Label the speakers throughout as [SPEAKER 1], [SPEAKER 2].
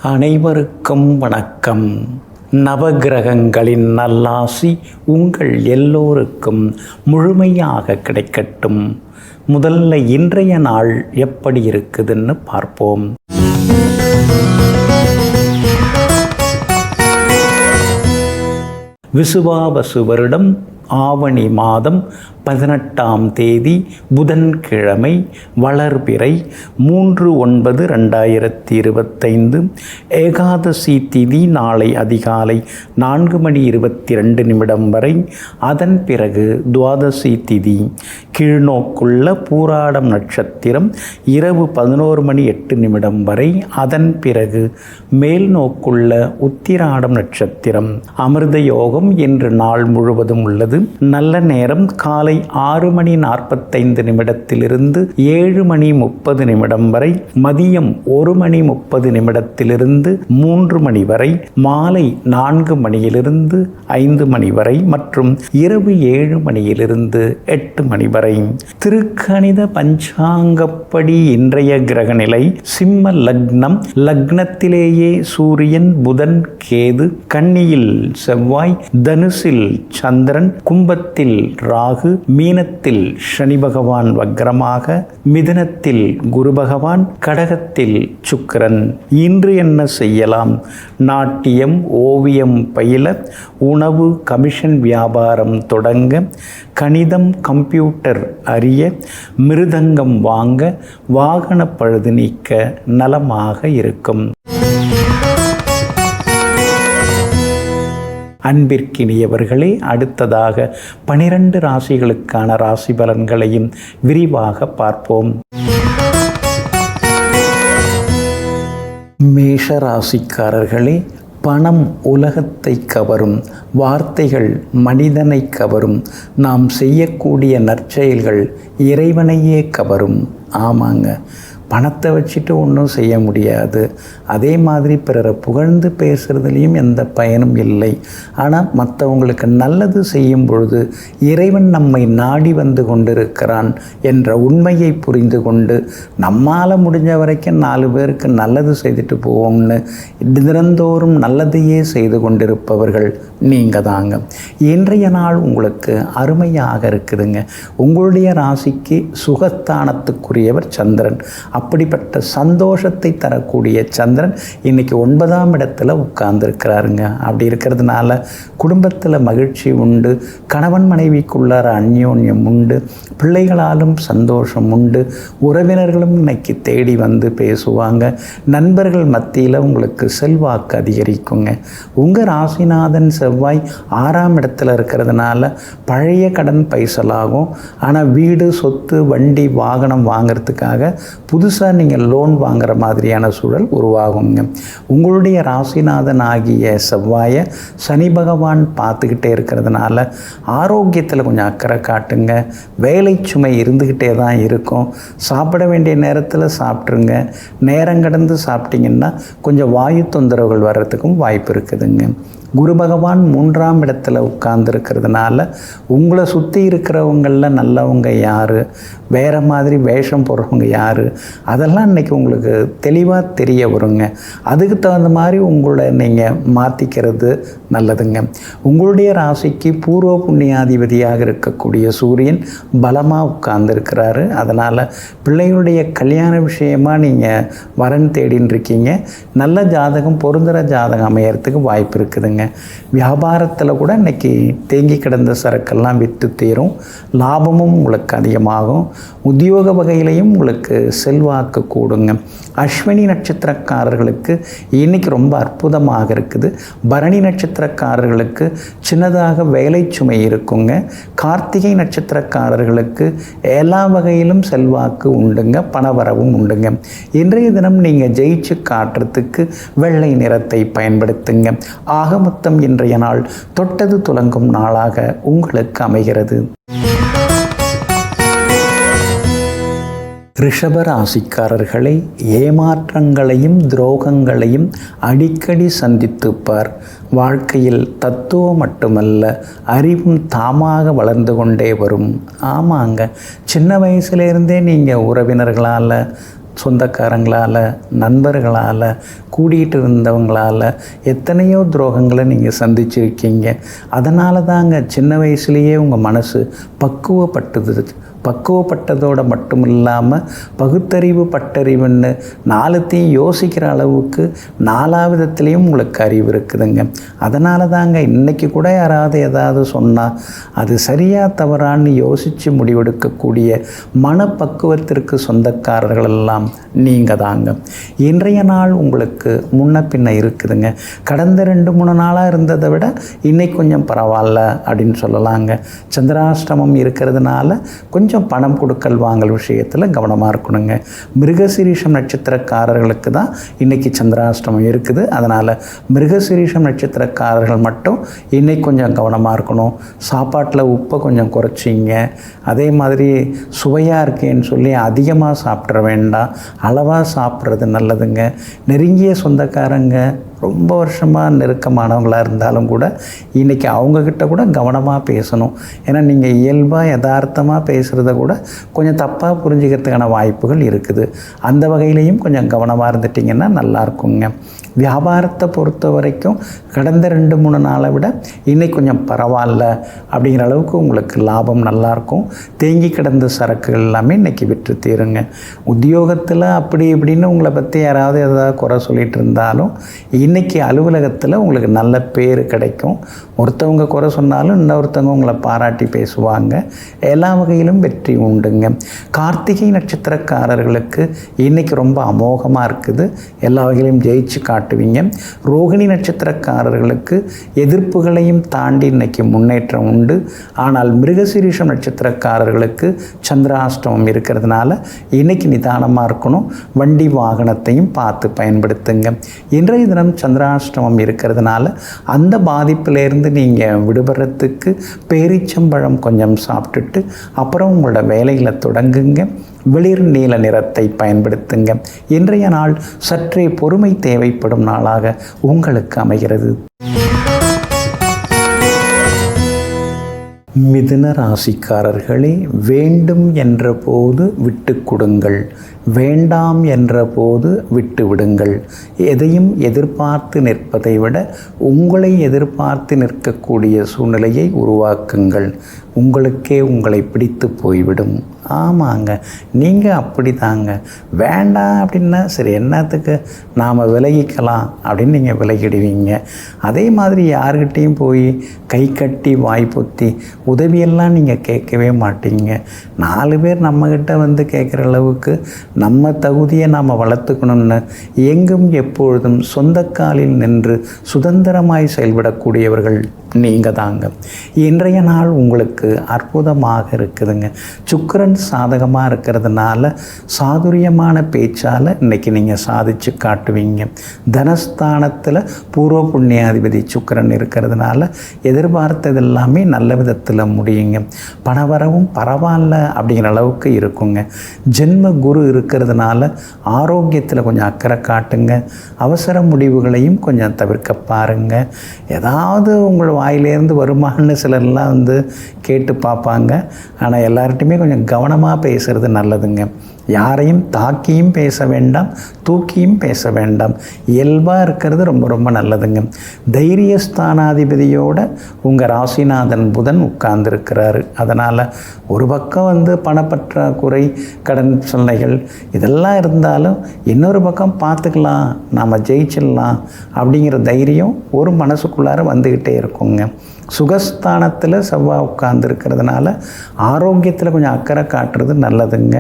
[SPEAKER 1] அனைவருக்கும் வணக்கம். நவகிரகங்களின் நல்லாசி உங்கள் எல்லோருக்கும் முழுமையாக கிடைக்கட்டும். முதல்ல இன்றைய நாள் எப்படி இருக்குதுன்னு பார்ப்போம். விசுவாவசு வருடம் ஆவணி மாதம் 18ஆம் தேதி புதன்கிழமை, வளர்பிறை 3/9/2025. ஏகாதசி திதி நாளை அதிகாலை 4:22 வரை. அதன் பிறகு துவாதசி திதி. கீழ்நோக்குள்ள பூராடம் நட்சத்திரம் இரவு 11:08 வரை. அதன் பிறகு மேல் நோக்குள்ள உத்திராடம் நட்சத்திரம். அமிர்த யோகம் இன்று நாள் முழுவதும் உள்ளது. நல்ல நேரம் காலை 6:45 7:30 வரை. மதியம் 1:30 3 வரை. மாலை 4 5 வரை மற்றும் இரவு 7 8 வரை. திருக்கணித பஞ்சாங்கப்படி இன்றைய கிரகநிலை சிம்ம லக்னம். லக்னத்திலேயே சூரியன், புதன், கேது, கன்னியில் செவ்வாய், தனுசில் சந்திரன், கும்பத்தில் ராகு, மீனத்தில் சனி பகவான் வக்ரமாக, மிதுனத்தில் குரு பகவான், கடகத்தில் சுக்கிரன். இன்று என்ன செய்யலாம்? நாட்டியம், ஓவியம் பயில, உணவு, கமிஷன் வியாபாரம் தொடங்க, கணிதம், கம்ப்யூட்டர் அறிய, மிருதங்கம் வாங்க, வாகன பழுது நீக்க நலமாக இருக்கும். அன்பிற்கினியவர்களே, அடுத்ததாக 12 ராசிகளுக்கான ராசி பலன்களையும் விரிவாக பார்ப்போம். மேஷ ராசிக்காரர்களே, பணம் உலகத்தை கவரும், வார்த்தைகள் மனிதனை கவரும், நாம் செய்யக்கூடிய நற்செயல்கள் இறைவனையே கவரும். ஆமாங்க, பணத்தை வச்சுட்டு ஒன்றும் செய்ய முடியாது. அதே மாதிரி பிறரை புகழ்ந்து பேசுகிறதுலேயும் எந்த பயனும் இல்லை. ஆனால் மற்றவங்களுக்கு நல்லது செய்யும் பொழுது இறைவன் நம்மை நாடி வந்து கொண்டிருக்கிறான் என்ற உண்மையை புரிந்து கொண்டு நம்மால் முடிஞ்ச வரைக்கும் 4 பேருக்கு நல்லது செய்துட்டு போவோம்னு தினந்தோறும் நல்லதையே செய்து கொண்டிருப்பவர்கள் நீங்கள் தாங்க. இன்றைய நாள் உங்களுக்கு அருமையாக இருக்குதுங்க. உங்களுடைய ராசிக்கு சுகஸ்தானத்துக்குரியவர் சந்திரன். அப்படிப்பட்ட சந்தோஷத்தை தரக்கூடிய சந்திரன் இன்னைக்கு 9ஆம் இடத்துல உட்கார்ந்துருக்கிறாருங்க. அப்படி இருக்கிறதுனால குடும்பத்தில் மகிழ்ச்சி உண்டு, கணவன் மனைவிக்குள்ளார அந்யோன்யம் உண்டு, பிள்ளைகளாலும் சந்தோஷம் உண்டு, உறவினர்களும் இன்னைக்கு தேடி வந்து பேசுவாங்க, நண்பர்கள் மத்தியில் உங்களுக்கு செல்வாக்கு அதிகரிக்குங்க. உங்கள் ராசிநாதன் செவ்வாய் 6ஆம் இடத்துல இருக்கிறதுனால பழைய கடன் பைசலாகும். ஆனால் வீடு, சொத்து, வண்டி, வாகனம் வாங்கிறதுக்காக புதுசாக நீங்கள் லோன் வாங்குற மாதிரியான சூழல் உருவாகுங்க. உங்களுடைய ராசிநாதன் ஆகிய செவ்வாயை சனி பகவான் பார்த்துக்கிட்டே இருக்கிறதுனால ஆரோக்கியத்தில் கொஞ்சம் அக்கறை காட்டுங்க. வேலை சுமை இருந்துக்கிட்டே தான் இருக்கும். சாப்பிட வேண்டிய நேரத்தில் சாப்பிட்ருங்க. நேரம் கடந்து சாப்பிட்டிங்கன்னா கொஞ்சம் வாயு தொந்தரவுகள் வர்றதுக்கும் வாய்ப்பு இருக்குதுங்க. குரு பகவான் 3ஆம் இடத்துல உட்கார்ந்துருக்கிறதுனால உங்களை சுற்றி இருக்கிறவங்களில் நல்லவங்க யார், வேறு மாதிரி வேஷம் போடுறவங்க யார், அதெல்லாம் இன்றைக்கி உங்களுக்கு தெளிவாக தெரிய வருங்க. அதுக்கு தகுந்த மாதிரி உங்களை நீங்கள் மாற்றிக்கிறது நல்லதுங்க. உங்களுடைய ராசிக்கு பூர்வ புண்ணியாதிபதியாக இருக்கக்கூடிய சூரியன் பலமாக உட்கார்ந்துருக்கிறாரு. அதனால் பிள்ளைகளுடைய கல்யாண விஷயமாக நீங்கள் வரன் தேடின்னு இருக்கீங்க. நல்ல ஜாதகம், பொருந்துகிற ஜாதகம் அமையறதுக்கு வாய்ப்பு இருக்குதுங்க. வியாபாரத்தில் கூட இன்றைக்கி தேங்கி கிடந்த சரக்கெல்லாம் விற்று தீரும். லாபமும் உங்களுக்கு அதிகமாகும். உத்தியோக வகையிலையும் உங்களுக்கு செல்வாக்கு கூடுங்க. அஸ்வினி நட்சத்திரக்காரர்களுக்கு இன்றைக்கி ரொம்ப அற்புதமாக இருக்குது. பரணி நட்சத்திரக்காரர்களுக்கு சின்னதாக வேலை சுமை இருக்குங்க. கார்த்திகை நட்சத்திரக்காரர்களுக்கு எல்லா வகையிலும் செல்வாக்கு உண்டுங்க, பணவரவும் உண்டுங்க. இன்றைய தினம் நீங்கள் ஜெயிச்சு காட்டுறதுக்கு வெள்ளை நிறத்தை பயன்படுத்துங்க. ஆக மொத்தம் இன்றைய நாள் தொட்டது துலங்கும் நாளாக உங்களுக்கு அமைகிறது. ரிஷபராசிக்காரர்களை, ஏமாற்றங்களையும் துரோகங்களையும் அடிக்கடி சந்தித்துப்பார். வாழ்க்கையில் தத்துவம் மட்டுமல்ல, அறிவும் தாமாக வளர்ந்து கொண்டே வரும். ஆமாங்க, சின்ன வயசுலேருந்தே நீங்கள் உறவினர்களால், சொந்தக்காரங்களால், நண்பர்களால், கூடிகிட்டு இருந்தவங்களால் எத்தனையோ துரோகங்களை நீங்கள் சந்திச்சிருக்கீங்க. அதனால தாங்க சின்ன வயசுலேயே உங்கள் மனசு பக்குவப்பட்டதோடு மட்டும் இல்லாமல் பகுத்தறிவு பட்டறிவுன்னு நாலுத்தையும் யோசிக்கிற அளவுக்கு நாலாவிதத்துலேயும் உங்களுக்கு அறிவு இருக்குதுங்க. அதனால தாங்க இன்றைக்கி கூட யாராவது ஏதாவது சொன்னால் அது சரியாக தவறான்னு யோசித்து முடிவெடுக்கக்கூடிய மனப்பக்குவத்திற்கு சொந்தக்காரர்கள் எல்லாம் நீங்கள் தாங்க. இன்றைய நாள் உங்களுக்கு முன்ன பின்ன இருக்குதுங்க. கடந்த 2-3 நாளாக இருந்ததை விட இன்றைக்கி கொஞ்சம் பரவாயில்ல அப்படின்னு சொல்லலாங்க. சந்திராஷ்டமம் இருக்கிறதுனால கொஞ்சம் பணம் கொடுக்கல் வாங்கல் விஷயத்தில் கவனமாக இருக்கணுங்க. மிருகசீரிஷம் நட்சத்திரக்காரர்களுக்கு தான் இன்றைக்கி சந்திராஷ்டமம் இருக்குது. அதனால் மிருகசீரிஷம் நட்சத்திரக்காரர்கள் மட்டும் இன்றைக்கி கொஞ்சம் கவனமாக இருக்கணும். சாப்பாட்டில் உப்பை கொஞ்சம் குறைச்சிங்க. அதே மாதிரி சுவையாக இருக்கேன்னு சொல்லி அதிகமாக சாப்பிட்ற வேண்டாம், அளவாக சாப்பிட்றது நல்லதுங்க. நெருங்கிய சொந்தக்காரங்க ரொம்ப வருஷமாக நெருக்கமானவங்களாக இருந்தாலும் கூட இன்றைக்கி அவங்கக்கிட்ட கூட கவனமாக பேசணும். ஏன்னா நீங்கள் இயல்பாக யதார்த்தமாக பேசுகிறத கூட கொஞ்சம் தப்பாக புரிஞ்சுக்கிறதுக்கான வாய்ப்புகள் இருக்குது. அந்த வகையிலையும் கொஞ்சம் கவனமாக இருந்துட்டிங்கன்னா நல்லாயிருக்குங்க. வியாபாரத்தை பொறுத்த வரைக்கும் கடந்த 2-3 நாளை விட இன்றைக்கி கொஞ்சம் பரவாயில்ல அப்படிங்கிற அளவுக்கு உங்களுக்கு லாபம் நல்லாயிருக்கும். தேங்கி கிடந்த சரக்குகள் எல்லாமே இன்றைக்கி விற்று தீருங்க. உத்தியோகத்தில் அப்படி இப்படின்னு உங்களை பற்றி யாராவது ஏதாவது குறை சொல்லிகிட்டு இருந்தாலும் இன்றைக்கி அலுவலகத்தில் உங்களுக்கு நல்ல பேர் கிடைக்கும். ஒருத்தவங்க குறை சொன்னாலும் இன்னொருத்தவங்க உங்களை பாராட்டி பேசுவாங்க. எல்லா வகையிலும் வெற்றி உண்டுங்க. கார்த்திகை நட்சத்திரக்காரர்களுக்கு இன்றைக்கி ரொம்ப அமோகமாக இருக்குது. எல்லா வகையிலும் ஜெயிச்சு காட்டுவீங்க. ரோகிணி நட்சத்திரக்காரர்களுக்கு எதிர்ப்புகளையும் தாண்டி இன்றைக்கி முன்னேற்றம் உண்டு. ஆனால் மிருகசீரிஷம் நட்சத்திரக்காரர்களுக்கு சந்திராஷ்டமம் இருக்கிறதுனால இன்றைக்கி நிதானமாக இருக்கணும். வண்டி வாகனத்தையும் பார்த்து பயன்படுத்துங்க. இன்றைய தினம் சந்திராஷ்டமம் இருக்கிறதுனால அந்த பாதிப்பிலேருந்து நீங்கள் விடுபடுறதுக்கு பேரிச்சம்பழம் கொஞ்சம் சாப்பிட்டுட்டு அப்புறம் உங்களோட வேலைகளை தொடங்குங்க. வெளிர் நீல நிறத்தை பயன்படுத்துங்க. இன்றைய நாள் சற்றே பொறுமை தேவைப்படும் நாளாக உங்களுக்கு அமைகிறது. மிதுன ராசிக்காரர்களே, வேண்டும் என்ற போது விட்டு கொடுங்கள், வேண்டாம் என்ற போது விட்டு விடுங்கள். எதையும் எதிர்பார்த்து நிற்பதை விட உங்களை எதிர்பார்த்து நிற்கக்கூடிய சூழ்நிலையை உருவாக்குங்கள். உங்களுக்கே உங்களை பிடித்து போய்விடும். ஆமாங்க, நீங்கள் அப்படி தாங்க. வேண்டாம் அப்படின்னா சரி என்னத்துக்கு நாம் விலகிக்கலாம் அப்படின்னு நீங்கள் விலகிடுவீங்க. அதே மாதிரி யார்கிட்டையும் போய் கை கட்டி வாய் பொத்தி உதவியெல்லாம் நீங்கள் கேட்கவே மாட்டீங்க. 4 பேர் நம்மக்கிட்ட வந்து கேட்குற அளவுக்கு நம்ம தகுதியை நாம் வளர்த்துக்கணும்னு எங்கும் எப்பொழுதும் சொந்த காலில் நின்று சுதந்திரமாய் செயல்படக்கூடியவர்கள் நீங்கள் தாங்க. இன்றைய நாள் உங்களுக்கு அற்புதமாக இருக்குதுங்க. சுக்கிரன் சாதகமாக இருக்கிறதுனால சாதுரியமான பேச்சால் இன்றைக்கி நீங்கள் சாதித்து காட்டுவீங்க. தனஸ்தானத்தில் பூர்வ புண்ணியாதிபதி சுக்கிரன் இருக்கிறதுனால எதிர்பார்த்தது எல்லாமே நல்ல விதத்தில் முடியுங்க. பணவரவும் பரவாயில்ல அப்படிங்கிற அளவுக்கு இருக்குங்க. ஜென்ம குரு இருக்கிறதுனால ஆரோக்கியத்தில் கொஞ்சம் அக்கறை காட்டுங்க. அவசர முடிவுகளையும் கொஞ்சம் தவிர்க்க பாருங்கள். ஏதாவது உங்கள் வாயிலேருந்து வருமானு சிலர்லாம் வந்து கேட்டு பார்ப்பாங்க. ஆனால் எல்லார்ட்டையுமே கொஞ்சம் கவனமாக பேசுகிறது நல்லதுங்க. யாரையும் தாக்கியும் பேச வேண்டாம், தூக்கியும் பேச வேண்டாம். இயல்பாக இருக்கிறது ரொம்ப ரொம்ப நல்லதுங்க. தைரியஸ்தானாதிபதியோட உங்கள் ராசிநாதன் புதன் உட்கார்ந்துருக்கிறாரு. அதனால் ஒரு பக்கம் வந்து பணப்பற்றாக்குறை, கடன் சூழ்நிலைகள் இதெல்லாம் இருந்தாலும் இன்னொரு பக்கம் பார்த்துக்கலாம், நாம் ஜெயிச்சிடலாம் அப்படிங்கிற தைரியம் ஒரு மனசுக்குள்ளார வந்துக்கிட்டே இருக்குங்க. சுகஸ்தானத்தில் செவ்வாய் உட்கார்ந்துருக்கிறதுனால ஆரோக்கியத்தில் கொஞ்சம் அக்கறை காட்டுறது நல்லதுங்க.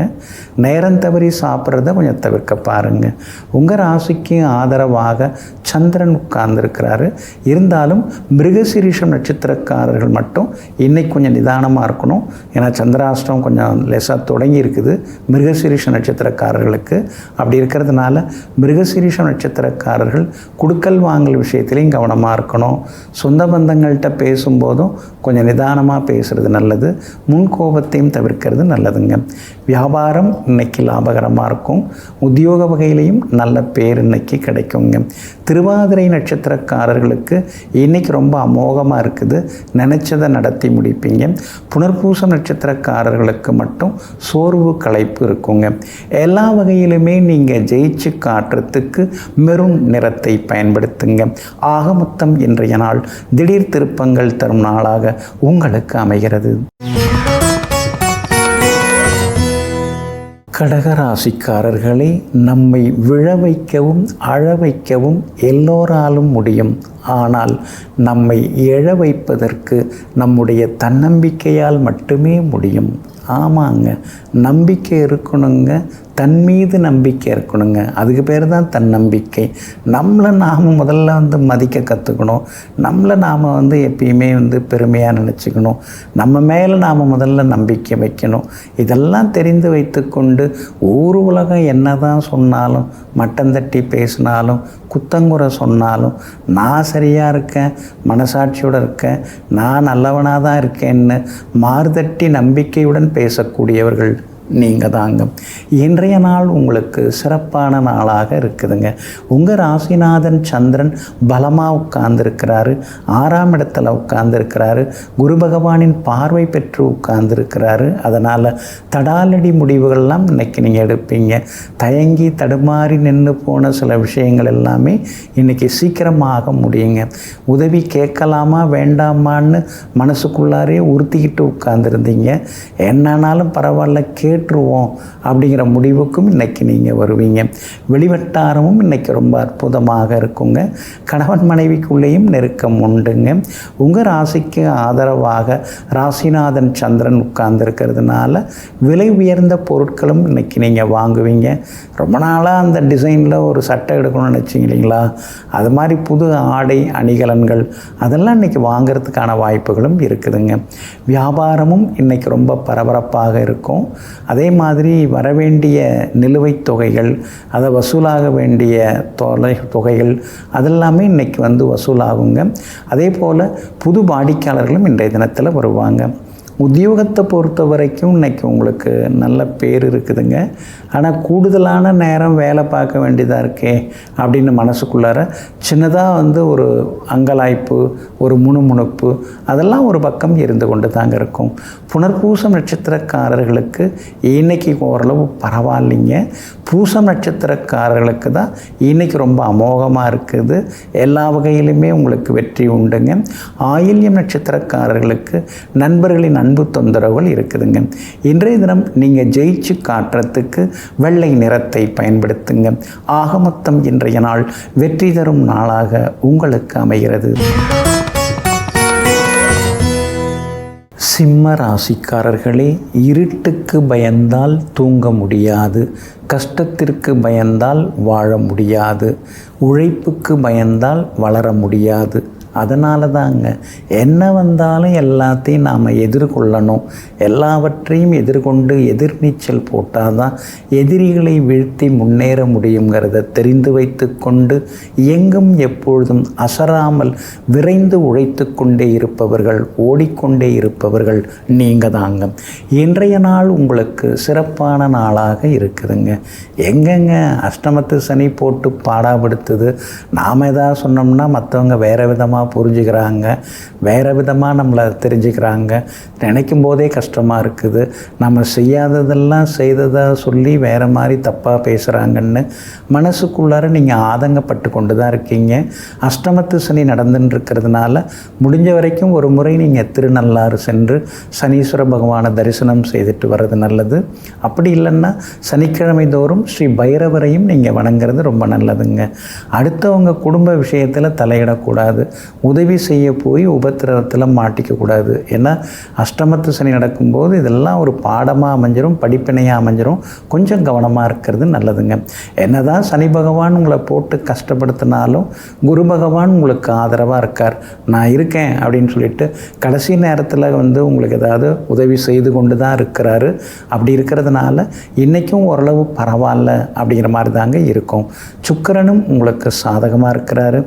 [SPEAKER 1] நேரம் தவறி சாப்பிட்றத கொஞ்சம் தவிர்க்க பாருங்கள். உங்கள் ராசிக்கு ஆதரவாக சந்திரன் உட்கார்ந்துருக்கிறாரு. இருந்தாலும் மிருகசீரிஷம் நட்சத்திரக்காரர்கள் மட்டும் இன்றைக்கி கொஞ்சம் நிதானமாக இருக்கணும். ஏன்னா சந்திராஷ்டமம் கொஞ்சம் லேசாக தொடங்கி இருக்குது மிருகசீரிஷ நட்சத்திரக்காரர்களுக்கு. அப்படி இருக்கிறதுனால மிருகசீரிஷம் நட்சத்திரக்காரர்கள் குடுக்கல் வாங்கல் விஷயத்துலேயும் கவனமாக இருக்கணும். சொந்த பந்தங்கள்கிட்ட பேசும்போதும் கொஞ்சம் நிதானமாக பேசுகிறது நல்லது. முன்கோபத்தையும் தவிர்க்கிறது நல்லதுங்க. வியாபாரம் இன்னைக்கு லாபகரமாக இருக்கும். உத்தியோக வகையிலையும் நல்ல பேர் இன்னைக்கு கிடைக்குங்க. திருவாதிரை நட்சத்திரக்காரர்களுக்கு இன்றைக்கி ரொம்ப அமோகமாக இருக்குது, நினச்சதை நடத்தி முடிப்பீங்க. புனர்பூசம் நட்சத்திரக்காரர்களுக்கு மட்டும் சோர்வு களைப்பு இருக்குங்க. எல்லா வகையிலுமே நீங்கள் ஜெயிச்சு காட்டுறதுக்கு மெரூன் நிறத்தை பயன்படுத்துங்க. ஆக மொத்தம் இன்றைய நாள் திடீர் திருப்பங்கள் தரும் நாளாக உங்களுக்கு அமைகிறது. கடகராசிக்காரர்களே, நம்மை விழ வைக்கவும் அழ வைக்கவும் எல்லோராலும் முடியும். ஆனால் நம்மை எழ வைப்பதற்கு நம்முடைய தன்னம்பிக்கையால் மட்டுமே முடியும். ஆமாங்க, நம்பிக்கை இருக்கணுங்க, தன் மீது நம்பிக்கை இருக்கணுங்க. அதுக்கு பேர் தான் தன்னம்பிக்கை. நம்மளை நாம் முதல்ல மதிக்க கற்றுக்கணும். நம்மளை நாம் எப்பயுமே பெருமையாக நினச்சிக்கணும். நம்ம மேலே நாம் முதல்ல நம்பிக்கை வைக்கணும். இதெல்லாம் தெரிந்து வைத்து கொண்டு ஊர் உலகம் என்ன தான் சொன்னாலும், மட்டம் தட்டி பேசினாலும், குத்தங்குறை சொன்னாலும், நான் சரியாக இருக்கேன், மனசாட்சியோடு இருக்கேன், நான் நல்லவனாக தான் இருக்கேன்னு மார்தட்டி நம்பிக்கையுடன் பேசக்கூடியவர்கள் நீங்கள் தாங்க. இன்றைய நாள் உங்களுக்கு சிறப்பான நாளாக இருக்குதுங்க. உங்கள் ராசிநாதன் சந்திரன் பலமாக உட்கார்ந்துருக்கிறாரு, 6ஆம் இடத்துல உட்கார்ந்துருக்கிறாரு, குரு பகவானின் பார்வை பெற்று உட்கார்ந்துருக்கிறாரு. அதனால் தடாலடி முடிவுகள்லாம் இன்றைக்கி நீங்கள் எடுப்பீங்க. தயங்கி தடுமாறி நின்று போன சில விஷயங்கள் எல்லாமே இன்றைக்கி சீக்கிரமாக முடியுங்க. உதவி கேட்கலாமா வேண்டாமான்னு மனசுக்குள்ளாரே உறுத்திக்கிட்டு உட்கார்ந்துருந்தீங்க. என்னன்னாலும் பரவாயில்ல கேட்டுருவோம் அப்படிங்கிற முடிவுக்கும் இன்றைக்கி நீங்கள் வருவீங்க. வெளிவட்டாரமும் இன்றைக்கி ரொம்ப அற்புதமாக இருக்குங்க. கணவன் மனைவிக்குள்ளேயும் நெருக்கம் உண்டுங்க. உங்கள் ராசிக்கு ஆதரவாக ராசிநாதன் சந்திரன் உட்கார்ந்துருக்கிறதுனால விலை உயர்ந்த பொருட்களும் இன்றைக்கி நீங்கள் வாங்குவீங்க. ரொம்ப நாளாக அந்த டிசைனில் ஒரு சட்டை எடுக்கணும்னு நினச்சிங்க இல்லைங்களா, அது மாதிரி புது ஆடை அணிகலன்கள் அதெல்லாம் இன்றைக்கி வாங்கிறதுக்கான வாய்ப்புகளும் இருக்குதுங்க. வியாபாரமும் இன்றைக்கி ரொம்ப பரபரப்பாக இருக்கும். அதே மாதிரி வரவேண்டிய நிலுவைத் தொகைகள், அதை வசூலாக வேண்டிய தொகைகள் அதெல்லாமே இன்றைக்கி வசூலாகுங்க. அதே போல் புது வாடிக்கையாளர்களும் இன்றைய தினத்தில் வருவாங்க. உத்தியோகத்தை பொறுத்த வரைக்கும் இன்றைக்கி உங்களுக்கு நல்ல பேர் இருக்குதுங்க. ஆனால் கூடுதலான நேரம் வேலை பார்க்க வேண்டியதாக இருக்கே அப்படின்னு மனசுக்குள்ளார சின்னதாக ஒரு அங்கலாய்ப்பு, ஒரு முணுமுணுப்பு அதெல்லாம் ஒரு பக்கம் இருந்து கொண்டு தாங்க இருக்கும். புனர்பூசம் நட்சத்திரக்காரர்களுக்கு இன்றைக்கி ஓரளவு பரவாயில்லைங்க. பூசம் நட்சத்திரக்காரர்களுக்கு தான் இன்றைக்கி ரொம்ப அமோகமாக இருக்குது. எல்லா வகையிலுமே உங்களுக்கு வெற்றி உண்டுங்க. ஆயில்யம் நட்சத்திரக்காரர்களுக்கு நண்பர்களின் அன்பு தொந்தரவுகள் இருக்குதுங்க. இன்றைய தினம் நீங்கள் ஜெயிச்சு காட்டுறதுக்கு வெள்ளை நிறத்தை பயன்படுத்துங்க. ஆக மொத்தம் இன்றைய நாள் வெற்றி தரும் நாளாக உங்களுக்கு அமைகிறது. சிம்ம ராசிக்காரர்களே, இருட்டுக்கு பயந்தால் தூங்க முடியாது, கஷ்டத்திற்கு பயந்தால் வாழ முடியாது, உழைப்புக்கு பயந்தால் வளர முடியாது. அதனால தாங்க என்ன வந்தாலும் எல்லாத்தையும் நாம் எதிர்கொள்ளணும். எல்லாவற்றையும் எதிர்கொண்டு எதிர்நீச்சல் போட்டால் தான் எதிரிகளை வீழ்த்தி முன்னேற முடியுங்கிறத தெரிந்து வைத்து கொண்டு எங்கும் எப்பொழுதும் அசராமல் விரைந்து உழைத்து கொண்டே இருப்பவர்கள், ஓடிக்கொண்டே இருப்பவர்கள் நீங்கள் தாங்க. இன்றைய நாள் உங்களுக்கு சிறப்பான நாளாக இருக்குதுங்க. எங்கெங்க அஷ்டமத்து சனி போட்டு பாடாப்படுத்துது. நாம் எதாவது சொன்னோம்னா மற்றவங்க வேறு விதமாக புரிஞ்சுக்கிறாங்க, வேறு விதமாக நம்மளை தெரிஞ்சுக்கிறாங்க. நினைக்கும் போதே கஷ்டமாக இருக்குது. நம்ம செய்யாததெல்லாம் செய்ததாக சொல்லி வேறு மாதிரி தப்பாக பேசுகிறாங்கன்னு மனசுக்குள்ளார நீங்கள் ஆதங்கப்பட்டு கொண்டு தான் இருக்கீங்க. அஷ்டமத்து சனி நடந்துட்டுருக்கிறதுனால முடிஞ்ச வரைக்கும் ஒரு முறை நீங்கள் திருநள்ளாறு சென்று சனீஸ்வர பகவானை தரிசனம் செய்துட்டு வர்றது நல்லது. அப்படி இல்லைன்னா சனிக்கிழமை தோறும் ஸ்ரீ பைரவரையும் நீங்கள் வணங்குறது ரொம்ப நல்லதுங்க. அடுத்தவங்க குடும்ப விஷயத்தில் தலையிடக்கூடாது. உதவி செய்ய போய் உபத்திரவத்தில் மாட்டிக்கக்கூடாது. ஏன்னா அஷ்டமத்து சனி நடக்கும்போது இதெல்லாம் ஒரு பாடமாக அமைஞ்சிரும், படிப்பினையாக அமைஞ்சிரும். கொஞ்சம் கவனமாக இருக்கிறது நல்லதுங்க. என்ன தான் சனி பகவான் உங்களை போட்டு கஷ்டப்படுத்தினாலும் குரு பகவான் உங்களுக்கு ஆதரவாக இருக்கார். நான் இருக்கேன் அப்படின்னு சொல்லிட்டு கடைசி நேரத்தில் உங்களுக்கு ஏதாவது உதவி செய்து கொண்டு தான் இருக்கிறாரு. அப்படி இருக்கிறதுனால இன்றைக்கும் ஓரளவு பரவாயில்ல அப்படிங்கிற மாதிரி தாங்க இருக்கும். சுக்கிரனும் உங்களுக்கு சாதகமாக இருக்கிறாரு.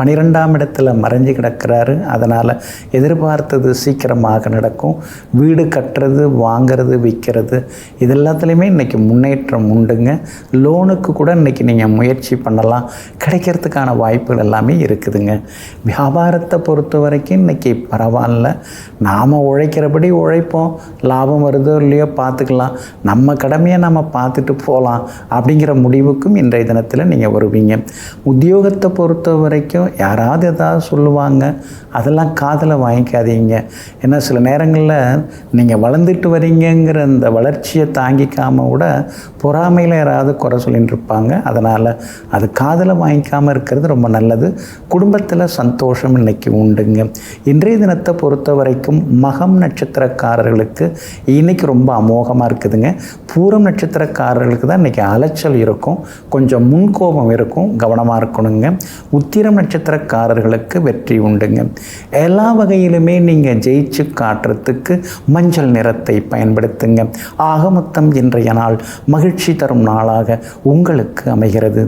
[SPEAKER 1] 12ஆம் இடத்துல மறைஞ்சு கிடக்கிறாரு. அதனால் எதிர்பார்த்தது சீக்கிரமாக நடக்கும். வீடு கட்டுறது, வாங்கிறது, விற்கிறது இது எல்லாத்துலேயுமே இன்றைக்கி முன்னேற்றம் உண்டுங்க. லோனுக்கு கூட இன்றைக்கி நீங்கள் முயற்சி பண்ணலாம், கிடைக்கிறதுக்கான வாய்ப்புகள் எல்லாமே இருக்குதுங்க. வியாபாரத்தை பொறுத்த வரைக்கும் இன்றைக்கி பரவாயில்ல. நாம் உழைக்கிறபடி உழைப்போம், லாபம் வருதோ இல்லையோ பார்த்துக்கலாம், நம்ம கடமையை நம்ம பார்த்துட்டு போகலாம் அப்படிங்கிற முடிவுக்கும் இன்றைய தினத்தில் நீங்கள் வருவீங்க. உத்தியோகத்தை பொறுத்த வரைக்கும் யாராவது ஏதாவது சொல்லுவாங்க, அதெல்லாம் காதில் வாங்கிக்காதீங்க. ஏன்னா சில நேரங்களில் நீங்கள் வளர்ந்துட்டு வரீங்கிற அந்த வளர்ச்சியை தாங்கிக்காமல் கூட பொறாமையில் யாராவது குறை சொல்லிட்டு இருப்பாங்க. அதனால் அது காதில் வாங்கிக்காமல் இருக்கிறது ரொம்ப நல்லது. குடும்பத்தில் சந்தோஷம் இன்றைக்கி உண்டுங்க. இன்றைய தினத்தை பொறுத்த வரைக்கும் மகம் நட்சத்திரக்காரர்களுக்கு இன்றைக்கி ரொம்ப அமோகமாக இருக்குதுங்க. பூரம் நட்சத்திரக்காரர்களுக்கு தான் இன்றைக்கி அலைச்சல் இருக்கும், கொஞ்சம் முன்கோபம் இருக்கும், கவனமாக இருக்கணுங்க. உத்திரம் நட்சத்திரக்காரர்களுக்கு வெற்றி உண்டுங்க. எல்லா வகையிலுமே நீங்கள் ஜெயிச்சு காட்டுறதுக்கு மஞ்சள் நிறத்தை பயன்படுத்துங்க. ஆக மொத்தம் இன்றைய நாள் மகிழ்ச்சி தரும் நாளாக உங்களுக்கு அமைகிறது.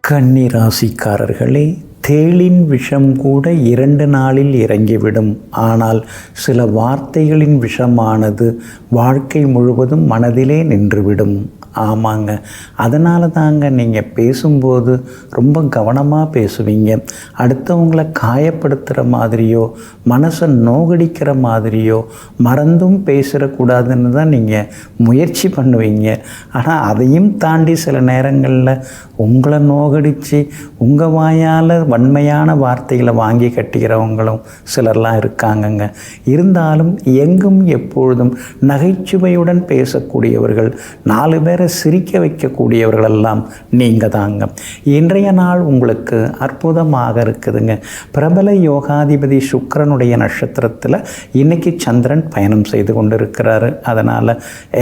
[SPEAKER 1] கன்னி ராசிக்காரர்களே, தேளின் விஷம் கூட 2 நாளில் இறங்கிவிடும். ஆனால் சில வார்த்தைகளின் விஷமானது வாழ்க்கை முழுவதும் மனதிலே நின்றுவிடும். ஆமாங்க, அதனால தாங்க நீங்கள் பேசும்போது ரொம்ப கவனமாக பேசுவீங்க. அடுத்தவங்களை காயப்படுத்துகிற மாதிரியோ மனசை நோகடிக்கிற மாதிரியோ மறந்தும் பேசிடக்கூடாதுன்னு தான் நீங்கள் முயற்சி பண்ணுவீங்க. ஆனால் அதையும் தாண்டி சில நேரங்களில் உங்களை நோகடித்து உங்கள் வாயால் வன்மையான வார்த்தைகளை வாங்கி கட்டிக்கிறவங்களும் சிலர்லாம் இருக்காங்கங்க. இருந்தாலும் எங்கும் எப்பொழுதும் நகைச்சுவையுடன் பேசக்கூடியவர்கள், 4 பேரை சிரிக்க வைக்கக்கூடியவர்களெல்லாம் நீங்கள் தாங்க. இன்றைய நாள் உங்களுக்கு அற்புதமாக இருக்குதுங்க. பிரபல யோகாதிபதி சுக்கிரனுடைய நட்சத்திரத்தில் இன்றைக்கி சந்திரன் பயணம் செய்து கொண்டு இருக்கிறாரு. அதனால்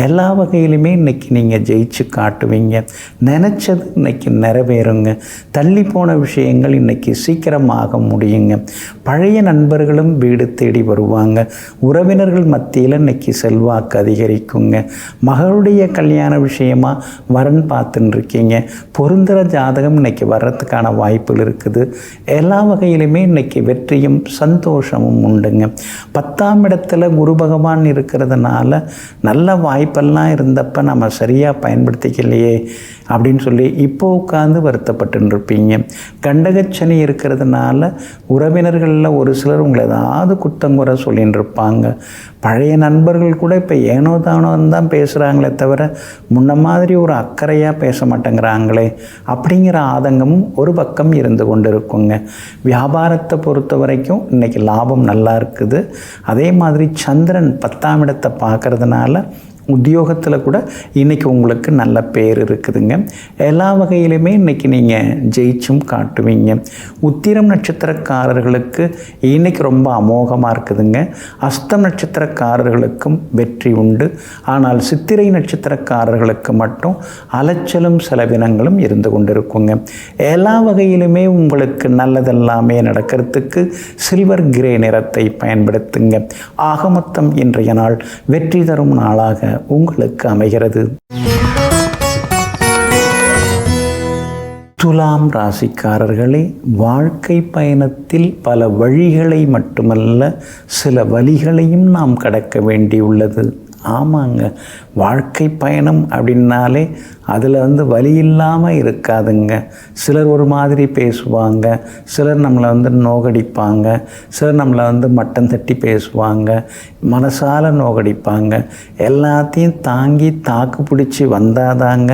[SPEAKER 1] எல்லா வகையிலுமே இன்றைக்கி நீங்கள் ஜெயிச்சு காட்டுவீங்க. நினச்சது இன்றைக்கி நிறைவேறுங்க. தள்ளி போன விஷயங்கள் இன்றைக்கி சீக்கிரமாக முடியுங்க. பழைய நண்பர்களும் வீடு தேடி வருவாங்க. உறவினர்கள் மத்தியில் இன்றைக்கி செல்வாக்கு அதிகரிக்குங்க. மகளுடைய கல்யாண விஷயமாக வரன் பார்த்துன்னு இருக்கீங்க. பொருந்துகிற ஜாதகம் இன்றைக்கி வர்றதுக்கான வாய்ப்புகள் இருக்குது. எல்லா வகையிலுமே இன்றைக்கி வெற்றியும் சந்தோஷமும் உண்டுங்க. 10ஆம் இடத்துல குரு பகவான் இருக்கிறதுனால நல்ல வாய்ப்பெல்லாம் இருந்தப்போ நம்ம சரியாக பயன்படுத்திக்கலையே அப்படின்னு சொல்லி இப்போ உட்காந்து வருத்தப்பட்டு இருப்பீங்க. கண்டகச்சனி இருக்கிறதுனால உறவினர்களில் ஒரு சிலர் உங்களை ஏதாவது குத்தங்குறை சொல்லின்னு இருப்பாங்க. பழைய நண்பர்கள் கூட இப்போ ஏனோ தானோன்னு தான் பேசுகிறாங்களே தவிர முன்ன மாதிரி ஒரு அக்கறையாக பேச மாட்டேங்கிறாங்களே அப்படிங்கிற ஆதங்கமும் ஒரு பக்கம் இருந்து கொண்டு இருக்குங்க. வியாபாரத்தை பொறுத்த வரைக்கும் இன்றைக்கி லாபம் நல்லா இருக்குது. அதே மாதிரி சந்திரன் 10ஆம் இடத்தை பார்க்கறதுனால உத்தியோகத்தில் கூட இன்றைக்கி உங்களுக்கு நல்ல பேர் இருக்குதுங்க. எல்லா வகையிலுமே இன்றைக்கி நீங்கள் ஜெயிச்சும் காட்டுவீங்க. உத்திரம் நட்சத்திரக்காரர்களுக்கு இன்றைக்கி ரொம்ப அமோகமாக இருக்குதுங்க. அஸ்தம் நட்சத்திரக்காரர்களுக்கும் வெற்றி உண்டு. ஆனால் சித்திரை நட்சத்திரக்காரர்களுக்கு மட்டும் அலைச்சலும் செலவினங்களும் இருந்து கொண்டு இருக்குங்க. எல்லா வகையிலுமே உங்களுக்கு நல்லதெல்லாமே நடக்கிறதுக்கு சில்வர் கிரே நிறத்தை பயன்படுத்துங்க. ஆக மொத்தம் இன்றைய நாள் வெற்றி தரும் நாளாக உங்களுக்கு அமைகிறது. துலாம் ராசிக்காரர்களே, வாழ்க்கை பயணத்தில் பல வழிகளை மட்டுமல்ல சில வழிகளையும் நாம் கடக்க வேண்டியுள்ளது. ஆமாங்க, வாழ்க்கை பயணம் அப்படின்னாலே அதில் வலி இல்லாமல் இருக்காதுங்க. சிலர் ஒரு மாதிரி பேசுவாங்க, சிலர் நம்மளை நோகடிப்பாங்க, சிலர் நம்மளை மட்டம் தட்டி பேசுவாங்க, மனசால நோகடிப்பாங்க. எல்லாத்தையும் தாங்கி தாக்கு பிடிச்சி வந்தாதாங்க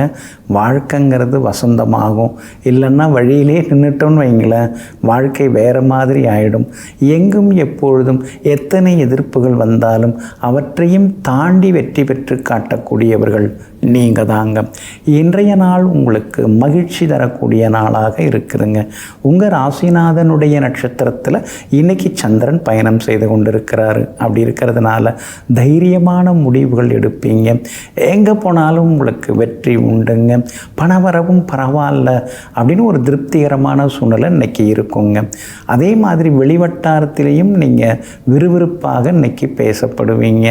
[SPEAKER 1] வாழ்க்கைங்கிறது வசந்தமாகும். இல்லைன்னா வழியிலே நின்றுட்டோன்னு வைங்களேன், வாழ்க்கை வேறு மாதிரி ஆகிடும். எங்கும் எப்பொழுதும் எத்தனை எதிர்ப்புகள் வந்தாலும் அவற்றையும் தாண்டி வெற்றி பெற்று காட்டக்கூடியவர்கள் நீங்கள் தாங்க. இன்றைய நாள் உங்களுக்கு மகிழ்ச்சி தரக்கூடிய நாளாக இருக்குதுங்க. உங்கள் ராசிநாதனுடைய நட்சத்திரத்தில் இன்றைக்கி சந்திரன் பயணம் செய்து கொண்டிருக்கிறாரு. அப்படி இருக்கிறதுனால தைரியமான முடிவுகள் எடுப்பீங்க. எங்கே போனாலும் உங்களுக்கு வெற்றி உண்டுங்க. பணவரவும் பரவாயில்ல அப்படின்னு ஒரு திருப்திகரமான சூழ்நிலை இன்றைக்கி இருக்குங்க. அதே மாதிரி வெளிவட்டாரத்திலையும் நீங்கள் விறுவிறுப்பாக இன்றைக்கி பேசப்படுவீங்க.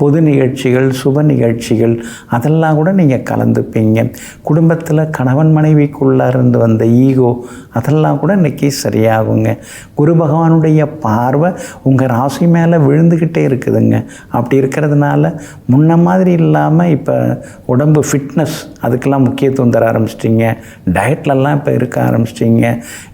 [SPEAKER 1] பொது நிகழ்ச்சிகள், சுப நிகழ்ச்சிகள் அதெல்லாம் அதெல்லாம் கூட நீங்கள் கலந்துப்பீங்க. குடும்பத்தில் கணவன் மனைவிக்குள்ளே இருந்து வந்த ஈகோ அதெல்லாம் கூட இன்றைக்கி சரியாகுங்க. குரு பகவானுடைய பார்வை உங்கள் ராசி மேலே விழுந்துக்கிட்டே இருக்குதுங்க. அப்படி இருக்கிறதுனால முன்ன மாதிரி இல்லாமல் இப்போ உடம்பு ஃபிட்னஸ் அதுக்கெல்லாம் முக்கியத்துவம் தர ஆரம்பிச்சிட்டிங்க. டயட்லலாம் இப்போ இருக்க ஆரம்பிச்சிட்டிங்க.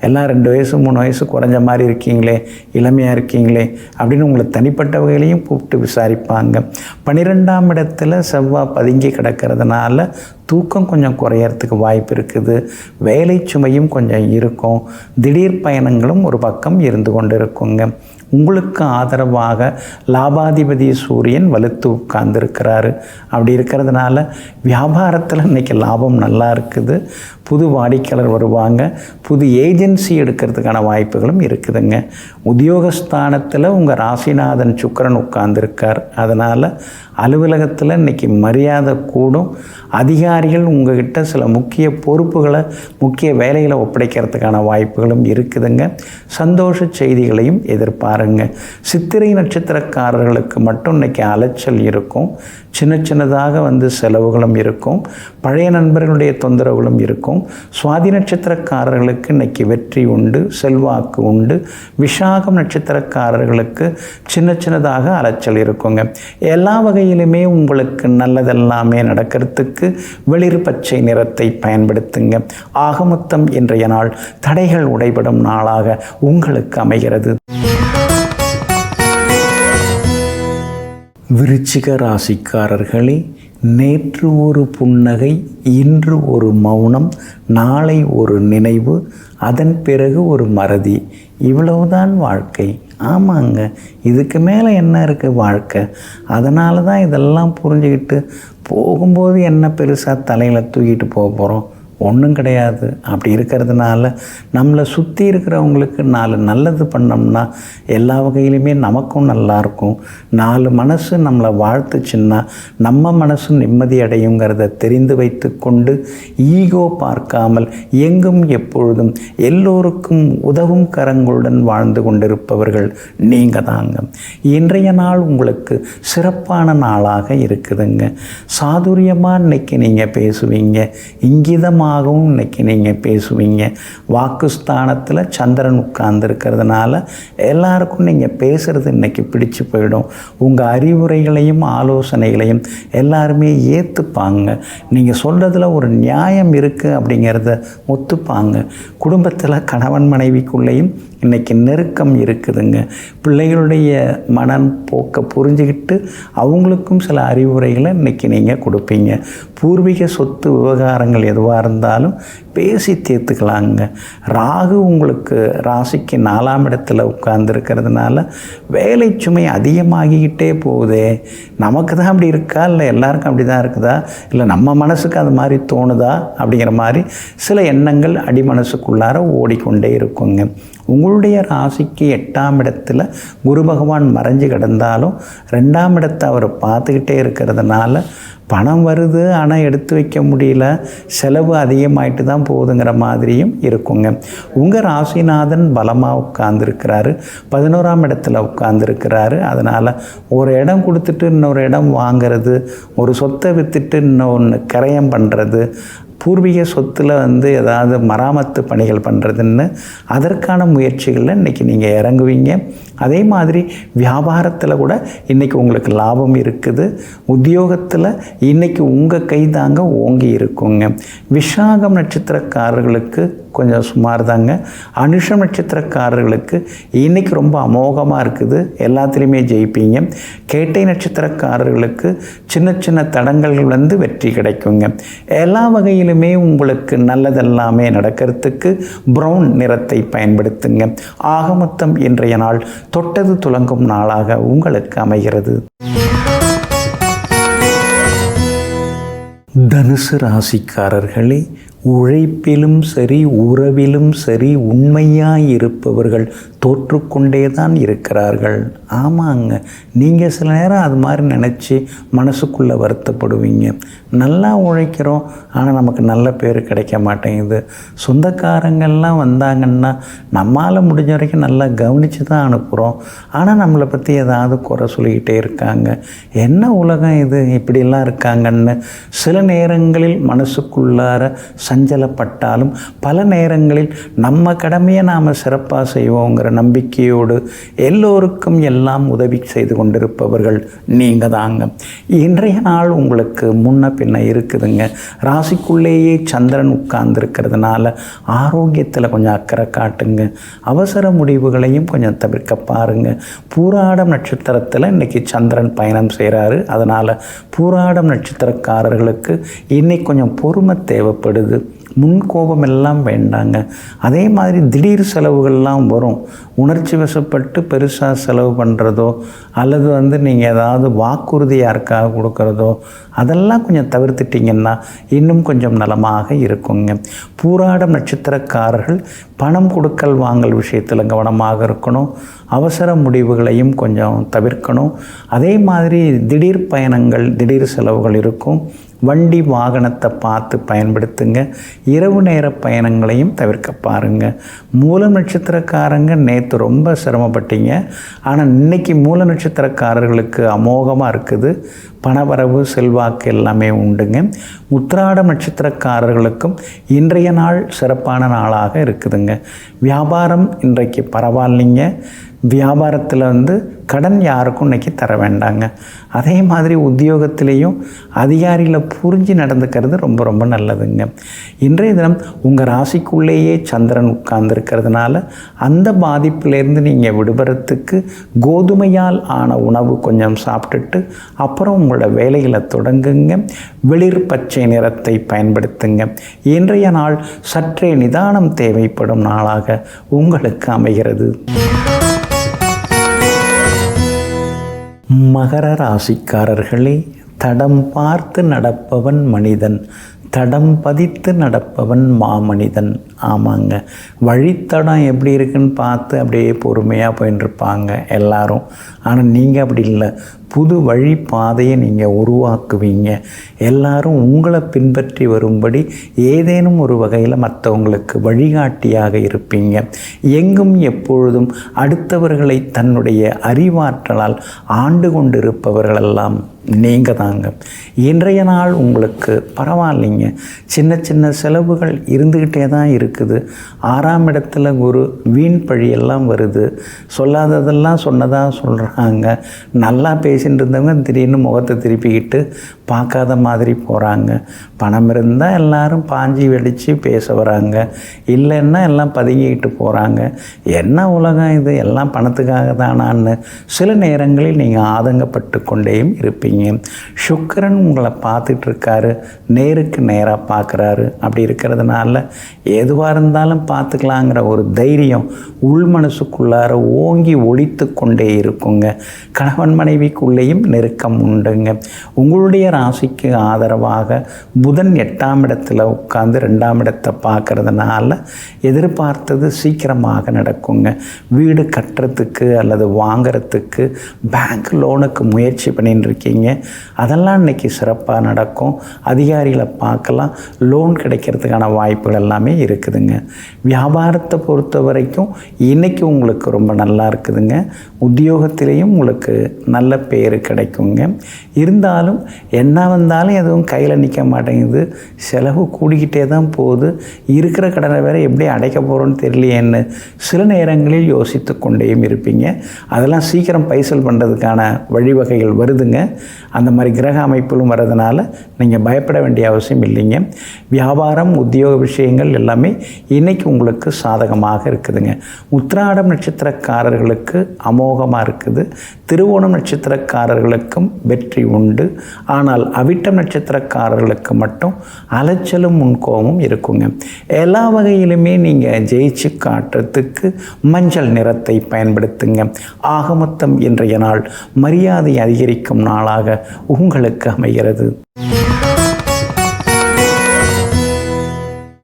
[SPEAKER 1] எல்லாம் 2 வயசு 3 வயசு குறைஞ்ச மாதிரி இருக்கீங்களே, இளமையாக இருக்கீங்களே அப்படின்னு உங்களை தனிப்பட்ட வகையிலையும் கூப்பிட்டு விசாரிப்பாங்க. 12ஆம் இடத்துல செவ்வாய் பதுங்கி கிடக்கிறதுனால தூக்கம் கொஞ்சம் குறையறதுக்கு வாய்ப்பு இருக்குது. வேலை சுமையும் கொஞ்சம் இருக்கும். திடீர் பயணங்களும் ஒரு பக்கம் இருந்து கொண்டு இருக்குங்க. உங்களுக்கு ஆதரவாக லாபாதிபதி சூரியன் வலுத்து உட்கார்ந்துருக்கிறாரு. அப்படி இருக்கிறதுனால வியாபாரத்தில் இன்றைக்கி லாபம் நல்லா இருக்குது. புது வாடிக்கையாளர் வருவாங்க. புது ஏஜென்சி எடுக்கிறதுக்கான வாய்ப்புகளும் இருக்குதுங்க. உத்தியோகஸ்தானத்தில் உங்கள் ராசிநாதன் சுக்கிரன் உட்கார்ந்துருக்கார். அதனால் அலுவலகத்தில் இன்றைக்கி மரியாதை கூடும். அதிகாரிகள் உங்கள்கிட்ட சில முக்கிய பொறுப்புகளை முக்கிய வேலைகளை ஒப்படைக்கிறதுக்கான வாய்ப்புகளும் இருக்குதுங்க. சந்தோஷ செய்திகளையும் எதிர்பாருங்க. சித்திரை நட்சத்திரக்காரர்களுக்கு மட்டும் இன்றைக்கி அலைச்சல் இருக்கும். சின்னதாக செலவுகளும் இருக்கும். பழைய நண்பர்களுடைய தொந்தரவுகளும் இருக்கும். சுவாதி நட்சத்திரக்காரர்களுக்கு இன்றைக்கி வெற்றி உண்டு, செல்வாக்கு உண்டு. விஷாகம் நட்சத்திரக்காரர்களுக்கு சின்னதாக அலைச்சல் இருக்குங்க. எல்லா வகையிலுமே உங்களுக்கு நல்லதெல்லாமே நடக்கிறதுக்கு வெளிர் பச்சை நிறத்தை பயன்படுத்துங்க. ஆகமொத்தம் இன்றைய நாள் தடைகள் உடைபடும் நாளாக உங்களுக்கு அமைகிறது. விருச்சிக ராசிக்காரர்களே, நேற்று ஒரு புன்னகை, இன்று ஒரு மௌனம், நாளை ஒரு நினைவு, அதன் பிறகு ஒரு மறதி. இவ்வளவுதான் வாழ்க்கை. ஆமாங்க, இதுக்கு மேலே என்ன இருக்குது வாழ்க்கை? அதனால தான் இதெல்லாம் புரிஞ்சுக்கிட்டு போகும்போது என்ன பெருசாக தலையில் தூக்கிட்டு போக போகிறோம்? ஒன்றும் கிடையாது. அப்படி இருக்கிறதுனால நம்மளை சுற்றி இருக்கிறவங்களுக்கு 4 நல்லது பண்ணோம்னா எல்லா வகையிலுமே நமக்கும் நல்லாயிருக்கும். 4 மனசு நம்மளை வாழ்த்துச்சுன்னா நம்ம மனசு நிம்மதி அடையுங்கிறத தெரிந்து வைத்து கொண்டு ஈகோ பார்க்காமல் எங்கும் எப்பொழுதும் எல்லோருக்கும் உதவும் கரங்களுடன் வாழ்ந்து கொண்டிருப்பவர்கள் நீங்கள் தாங்க. இன்றைய நாள் உங்களுக்கு சிறப்பான நாளாக இருக்குதுங்க. சாதுரியமாக இன்னைக்கு நீங்கள் பேசுவீங்க. இங்கிதமாக இன்னைக்கு நீங்கள் பேசுவீங்க. வாக்குஸ்தானத்தில் சந்திரன் உட்கார்ந்து இருக்கிறதுனால எல்லாருக்கும் நீங்கள் பேசுகிறது இன்னைக்கு பிடிச்சு போயிடும். உங்கள் அறிவுரைகளையும் ஆலோசனைகளையும் எல்லாருமே ஏற்றுப்பாங்க. நீங்கள் சொல்கிறதுல ஒரு நியாயம் இருக்குது அப்படிங்கிறத ஒத்துப்பாங்க. குடும்பத்தில் கணவன் மனைவிக்குள்ளேயும் இன்றைக்கி நெருக்கம் இருக்குதுங்க. பிள்ளைகளுடைய மனம் போக்கை புரிஞ்சுக்கிட்டு அவங்களுக்கும் சில அறிவுரைகளை இன்றைக்கி நீங்கள் கொடுப்பீங்க. பூர்வீக சொத்து விவகாரங்கள் எதுவாக இருந்தாலும் பேசி தீர்த்துக்கலாங்க. ராகு உங்களுக்கு ராசிக்கு 4ஆம் இடத்துல உட்கார்ந்துருக்கிறதுனால வேலை சுமை அதிகமாகிக்கிட்டே போகுதே. நமக்கு தான் அப்படி இருக்கா, இல்லை எல்லாருக்கும் அப்படி தான் இருக்குதா, இல்லை நம்ம மனசுக்கு அது மாதிரி தோணுதா அப்படிங்கிற மாதிரி சில எண்ணங்கள் அடிமனசுக்குள்ளார ஓடிக்கொண்டே இருக்குங்க. உங்களுடைய ராசிக்கு 8ஆம் இடத்துல குரு பகவான் மறைஞ்சு கிடந்தாலும் 2ஆம் இடத்தை அவர் பார்த்துக்கிட்டே இருக்கிறதுனால பணம் வருது, ஆனால் எடுத்து வைக்க முடியல, செலவு அதிகமாயிட்டு தான் போகுதுங்கிற மாதிரியும் இருக்குங்க. உங்கள் ராசிநாதன் பலமாக உட்கார்ந்துருக்கிறாரு, 11ஆம் இடத்துல உட்கார்ந்துருக்கிறாரு. அதனால் ஒரு இடம் கொடுத்துட்டு இன்னொரு இடம் வாங்கிறது, ஒரு சொத்தை விற்றுட்டு இன்னொன்று கிரயம் பண்ணுறது, பூர்வீக சொத்தில் ஏதாவது மராமத்து பணிகள் பண்ணுறதுன்னு அதற்கான முயற்சிகளில் இன்றைக்கி நீங்கள் இறங்குவீங்க. அதே மாதிரி வியாபாரத்தில் கூட இன்றைக்கி உங்களுக்கு லாபம் இருக்குது. உத்தியோகத்தில் இன்றைக்கி உங்கள் கை தாங்க ஓங்கி இருக்குங்க. விஷாகம் நட்சத்திரக்காரர்களுக்கு கொஞ்சம் சுமார் தாங்க. அனுஷம் நட்சத்திரக்காரர்களுக்கு இன்றைக்கி ரொம்ப அமோகமாக இருக்குது. எல்லாத்துலேயுமே ஜெயிப்பீங்க. கேட்டை நட்சத்திரக்காரர்களுக்கு சின்ன தடங்கள் வெற்றி கிடைக்குங்க. எல்லா வகையிலுமே உங்களுக்கு நல்லதெல்லாமே நடக்கிறதுக்கு ப்ரௌன் நிறத்தை பயன்படுத்துங்க. ஆக மொத்தம் இன்றைய நாள் தொட்டது துலங்கும் நாளாக உங்களுக்கு அமைகிறது. தனுசு ராசிக்காரர்களே, உழைப்பிலும் சரி உறவிலும் சரி உண்மையாக இருப்பவர்கள் தோற்றுக்கொண்டே தான் இருக்கிறார்கள். ஆமாங்க, நீங்கள் சில நேரம் அது மாதிரி நினச்சி மனசுக்குள்ளே வருத்தப்படுவீங்க. நல்லா உழைக்கிறோம், ஆனால் நமக்கு நல்ல பேர் கிடைக்க மாட்டேங்குது. சொந்தக்காரங்கள்லாம் வந்தாங்கன்னா நம்மளால் முடிஞ்ச வரைக்கும் நல்லா கவனித்து தான் அனுப்புகிறோம், ஆனால் நம்மளை பற்றி ஏதாவது குறை சொல்லிக்கிட்டே இருக்காங்க. என்ன உலகம் இது, இப்படிலாம் இருக்காங்கன்னு சில நேரங்களில் மனசுக்குள்ளார சஞ்சலப்பட்டாலும் பல நேரங்களில் நம்ம கடமையை நாம் சிறப்பாக செய்வோங்கிற நம்பிக்கையோடு எல்லோருக்கும் எல்லாம் உதவி செய்து கொண்டிருப்பவர்கள் நீங்கள் தாங்க. இன்றைய நாள் உங்களுக்கு முன்ன பின்ன இருக்குதுங்க. ராசிக்குள்ளேயே சந்திரன் உட்கார்ந்துருக்கிறதுனால ஆரோக்கியத்தில் கொஞ்சம் அக்கறை காட்டுங்க. அவசர முடிவுகளையும் கொஞ்சம் தவிர்க்க பாருங்கள். பூராடம் நட்சத்திரத்தில் இன்றைக்கி சந்திரன் பயணம் செய்கிறாரு. அதனால் பூராடம் நட்சத்திரக்காரர்களுக்கு இன்றைக்கி கொஞ்சம் பொறுமை தேவைப்படுது. முன்கோபம் எல்லாம் வேண்டாங்க. அதே மாதிரி திடீர் செலவுகள்லாம் வரும். உணர்ச்சி வசப்பட்டு பெருசாக செலவு பண்ணுறதோ அல்லது நீங்கள் ஏதாவது வாக்குறுதி யாருக்காக கொடுக்குறதோ அதெல்லாம் கொஞ்சம் தவிர்த்துட்டிங்கன்னா இன்னும் கொஞ்சம் நலமாக இருக்குங்க. பூராடம் நட்சத்திரக்காரர்கள் பணம் கொடுக்கல் வாங்கல் விஷயத்தில் கவனமாக இருக்கணும். அவசர முடிவுகளையும் கொஞ்சம் தவிர்க்கணும். அதே மாதிரி திடீர் பயணங்கள், திடீர் செலவுகள் இருக்கும். வண்டி வாகனத்தை பார்த்து பயன்படுத்துங்க. இரவு நேர பயணங்களையும் தவிர்க்க பாருங்கள். மூல நட்சத்திரக்காரங்க நேற்று ரொம்ப சிரமப்பட்டீங்க, ஆனால் இன்றைக்கி மூல நட்சத்திரக்காரர்களுக்கு அமோகமாக இருக்குது. பணவரவு செல்வாக்கு எல்லாமே உண்டுங்க. உத்திராடம் நட்சத்திரக்காரர்களுக்கும் இன்றைய நாள் சிறப்பான நாளாக இருக்குதுங்க. வியாபாரம் இன்றைக்கு பரவாயில்லைங்க. வியாபாரத்தில் கடன் யாருக்கும் இன்றைக்கி தர வேண்டாங்க. அதே மாதிரி உத்தியோகத்திலையும் அதிகாரிகளை புரிஞ்சு நடந்துக்கிறது ரொம்ப ரொம்ப நல்லதுங்க. இன்றைய தினம் உங்கள் ராசிக்குள்ளேயே சந்திரன் உட்கார்ந்துருக்கிறதுனால அந்த பாதிப்பிலேருந்து நீங்கள் விடுபடுறதுக்கு கோதுமையால் ஆன உணவு கொஞ்சம் சாப்பிட்டுட்டு அப்புறம் உங்களோட வேலைகளை தொடங்குங்க. வெளிர் பச்சை நிறத்தை பயன்படுத்துங்க. இன்றைய நாள் சற்றே நிதானம் தேவைப்படும் நாளாக உங்களுக்கு அமைகிறது. மகர ராசிக்காரர்களே, தடம் பார்த்து நடப்பவன் மனிதன், தடம் பதித்து நடப்பவன் மாமனிதன். ஆமாங்க, வழித்தடம் எப்படி இருக்குன்னு பார்த்து அப்படியே பொறுமையாக போயின்ட்டுருப்பாங்க எல்லாரும். ஆனால் நீங்கள் அப்படி இல்லை, புது வழி பாதையை நீங்கள் உருவாக்குவீங்க. எல்லாரும் உங்களை பின்பற்றி வரும்படி ஏதேனும் ஒரு வகையில் மற்றவங்களுக்கு வழிகாட்டியாக இருப்பீங்க. எங்கும் எப்பொழுதும் அடுத்தவர்களை தன்னுடைய அறிவாற்றலால் ஆண்டு கொண்டிருப்பவர்களெல்லாம் நீங்கள் தாங்க. இன்றைய நாள் உங்களுக்கு பரவாயில்லைங்க. சின்ன சின்ன செலவுகள் இருந்துக்கிட்டே தான் இருக்குது. 6ஆம் இடத்துல குரு, வீண் பழியெல்லாம் வருது. சொல்லாததெல்லாம் சொன்னதாக சொல்கிறாங்க. நல்லா பேசிட்டு இருந்தவங்க திடீர்னு முகத்தை திருப்பிக்கிட்டு பார்க்காத மாதிரி போகிறாங்க. பணம் இருந்தால் எல்லாரும் பாஞ்சி வெடித்து பேச வராங்க, இல்லைன்னா எல்லாம் பதுங்கிக்கிட்டு போகிறாங்க. என்ன உலகம் இது, எல்லாம் பணத்துக்காக தானான்னு சில நேரங்களில் நீங்கள் ஆதங்கப்பட்டு கொண்டேயும் இருப்பீங்க. சுக்கிரன் உங்களை பார்த்துட்ருக்காரு, நேருக்கு நேராக பார்க்குறாரு. அப்படி இருக்கிறதுனால எதுவாக இருந்தாலும் பார்த்துக்கலாங்கிற ஒரு தைரியம் உள் மனசுக்குள்ளார ஓங்கி ஒழித்து கொண்டே இருக்குங்க. கணவன் மனைவிக்குள்ளேயும் நெருக்கம் உண்டுங்க. உங்களுடைய ராசிக்கு ஆதரவாக புதன் 8ஆம் இடத்துல உட்கார்ந்து 2ஆம் இடத்தை பார்க்கறதுனால எதிர்பார்த்தது சீக்கிரமாக நடக்குங்க. வீடு கட்டுறதுக்கு அல்லது வாங்கிறதுக்கு பேங்க் லோனுக்கு முயற்சி பண்ணிட்டு இருக்கீங்க, அதெல்லாம் இன்றைக்கி சிறப்பாக நடக்கும். அதிகாரிகளை பார்க்கலாம், லோன் கிடைக்கிறதுக்கான வாய்ப்புகள் எல்லாமே இருக்குதுங்க. வியாபாரத்தை பொறுத்த வரைக்கும் இன்றைக்கி உங்களுக்கு ரொம்ப நல்லா இருக்குதுங்க. உத்தியோகத்திலையும் உங்களுக்கு நல்ல பேர் கிடைக்குங்க. இருந்தாலும் என்ன வந்தாலும் எதுவும் கையில் நிற்க மாட்டேங்குது, செலவு கூடிக்கிட்டே தான் போகுது, இருக்கிற கடனை வேறு எப்படி அடைக்க போகிறோன்னு தெரியலையேன்னு சில நேரங்களில் யோசித்து கொண்டேயும் இருப்பீங்க. அதெல்லாம் சீக்கிரம் பைசல் பண்ணுறதுக்கான வழிவகைகள் வருதுங்க. அந்த மாதிரி கிரக அமைப்புகளும் வர்றதுனால நீங்கள் பயப்பட வேண்டிய அவசியம் இல்லைங்க. வியாபாரம், உத்தியோக விஷயங்கள் எல்லாமே இன்றைக்கி உங்களுக்கு சாதகமாக இருக்குதுங்க. உத்திராடம் நட்சத்திரக்காரர்களுக்கு அமோகமாக இருக்குது. திருவோணம் நட்சத்திரக்காரர்களுக்கும் வெற்றி உண்டு. ஆனால் அவிட்டம் நட்சத்திரக்காரர்களுக்கு மட்டும் அலைச்சலும் முன்கோபமும் இருக்குங்க. எல்லா வகையிலுமே நீங்கள் ஜெயிச்சு காட்டுறதுக்கு மஞ்சள் நிறத்தை பயன்படுத்துங்க. ஆகமொத்தம் இன்றைய நாள் மரியாதை அதிகரிக்கும் நாளாக உங்களுக்கு அமைகிறது.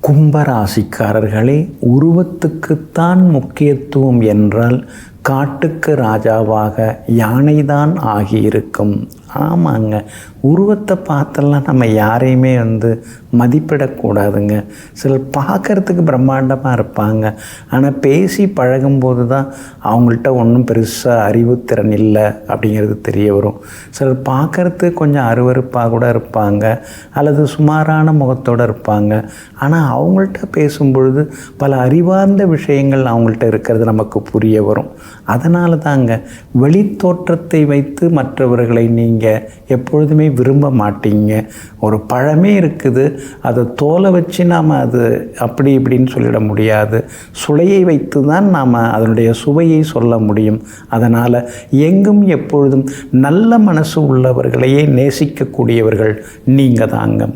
[SPEAKER 1] கும்பராசிக்காரர்களே, உருவத்துக்குத்தான் முக்கியத்துவம் என்றால் காட்டுக்கு ராஜாவாக யானைதான் ஆகியிருக்கும். ஆமாங்க, உருவத்தை பார்த்தெல்லாம் நம்ம யாரையுமே மதிப்பிடக்கூடாதுங்க. சிலர் பார்க்குறதுக்கு பிரம்மாண்டமாக இருப்பாங்க, ஆனால் பேசி பழகும்போது தான் அவங்கள்ட்ட ஒன்றும் பெருசாக அறிவுத்திறன் இல்லை அப்படிங்கிறது தெரிய வரும். சிலர் பார்க்குறதுக்கு கொஞ்சம் அருவருப்பாக கூட இருப்பாங்க, அல்லது சுமாரான முகத்தோடு இருப்பாங்க. ஆனால் அவங்கள்ட்ட பேசும்பொழுது பல அறிவார்ந்த விஷயங்கள் அவங்கள்ட்ட இருக்கிறது நமக்கு புரிய வரும். அதனால தாங்க வெளித்தோற்றத்தை வைத்து மற்றவர்களை நீங்கள் எப்பொழுதுமே விரும்ப மாட்டீங்க. ஒரு பழமே இருக்குது, அதை தோலை வச்சு நாம் அது அப்படி இப்படின்னு சொல்லிட முடியாது. சுளையை வைத்து தான் நாம் அதனுடைய சுவையை சொல்ல முடியும். அதனால் எங்கும் எப்பொழுதும் நல்ல மனசு உள்ளவர்களையே நேசிக்கக்கூடியவர்கள் நீங்கள் தாங்க.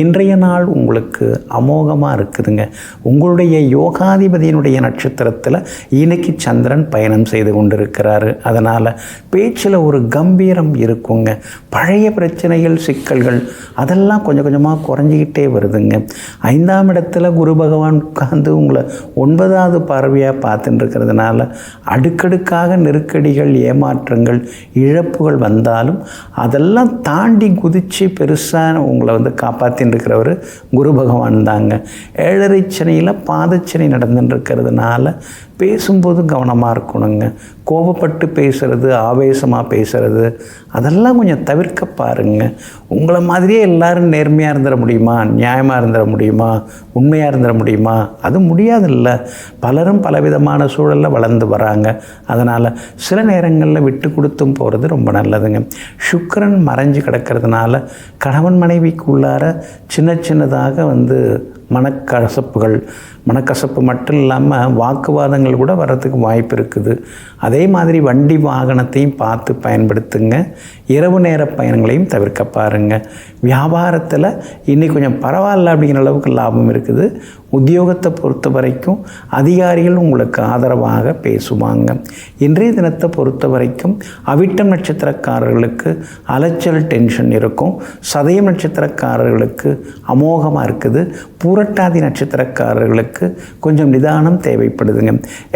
[SPEAKER 1] இன்றைய நாள் உங்களுக்கு அமோகமாக இருக்குதுங்க. உங்களுடைய யோகாதிபதியினுடைய நட்சத்திரத்தில் இன்னைக்கு சந்திரன் பயணம் செய்து கொண்டிருக்கிறாரு. அதனால் பேச்சில் ஒரு கம்பீரம் இருக்குங்க. பழைய பிரச்சனைகள், சிக்கல்கள் அதெல்லாம் கொஞ்சம் கொஞ்சமாக குறைஞ்சிக்கிட்டே வருதுங்க. 5ஆம் இடத்துல குரு பகவான் உட்கார்ந்து உங்களை 9வது பார்வையாக பார்த்துட்டு இருக்கிறதுனால அடுக்கடுக்காக நெருக்கடிகள், ஏமாற்றங்கள், இழப்புகள் வந்தாலும் அதெல்லாம் தாண்டி குதித்து பெருசாக உங்களை காப்பாற்றின்னு இருக்கிறவர் குரு பகவான் தாங்க. 7.5 சனியில் பாதச்சனி நடந்துட்டு இருக்கிறதுனால பேசும்போது கவனமாக இருக்கணுங்க. கோபப்பட்டு பேசுகிறது, ஆவேசமாக பேசுகிறது அதெல்லாம் கொஞ்சம் தவிர்க்க பாருங்க. உங்களை மாதிரியே எல்லாரும் நேர்மையாக இருந்துட முடியுமா? நியாயமாக இருந்துட முடியுமா? உண்மையாக இருந்துட முடியுமா? அது முடியாதில்ல. பலரும் பலவிதமான சூழலில் வளர்ந்து வராங்க. அதனால் சில நேரங்களில் விட்டு கொடுத்தும் போகிறது ரொம்ப நல்லதுங்க. சுக்கிரன் மறைஞ்சு கிடக்கிறதுனால கணவன் மனைவிக்குள்ளார சின்ன சின்னதாக மனக்கசப்பு மட்டும் இல்லாமல் வாக்குவாதங்கள் கூட வர்றதுக்கு வாய்ப்பு இருக்குது. அதே மாதிரி வண்டி வாகனத்தையும் பார்த்து பயன்படுத்துங்க. இரவு நேர பயணங்களையும் தவிர்க்க பாருங்கள். வியாபாரத்தில் இன்னைக்கு கொஞ்சம் பரவாயில்ல அப்படிங்கிற அளவுக்கு லாபம் இருக்குது. உத்தியோகத்தை பொறுத்த வரைக்கும் அதிகாரிகள் உங்களுக்கு ஆதரவாக பேசுவாங்க. இன்றைய தினத்தை பொறுத்த வரைக்கும் அவிட்டம் நட்சத்திரக்காரர்களுக்கு அலைச்சல், டென்ஷன் இருக்கும். சதயம் நட்சத்திரக்காரர்களுக்கு அமோகமாக இருக்குது. பூரட்டாதி நட்சத்திரக்காரர்களுக்கு கொஞ்சம் நிதானம் தேவைப்படுதுங்க.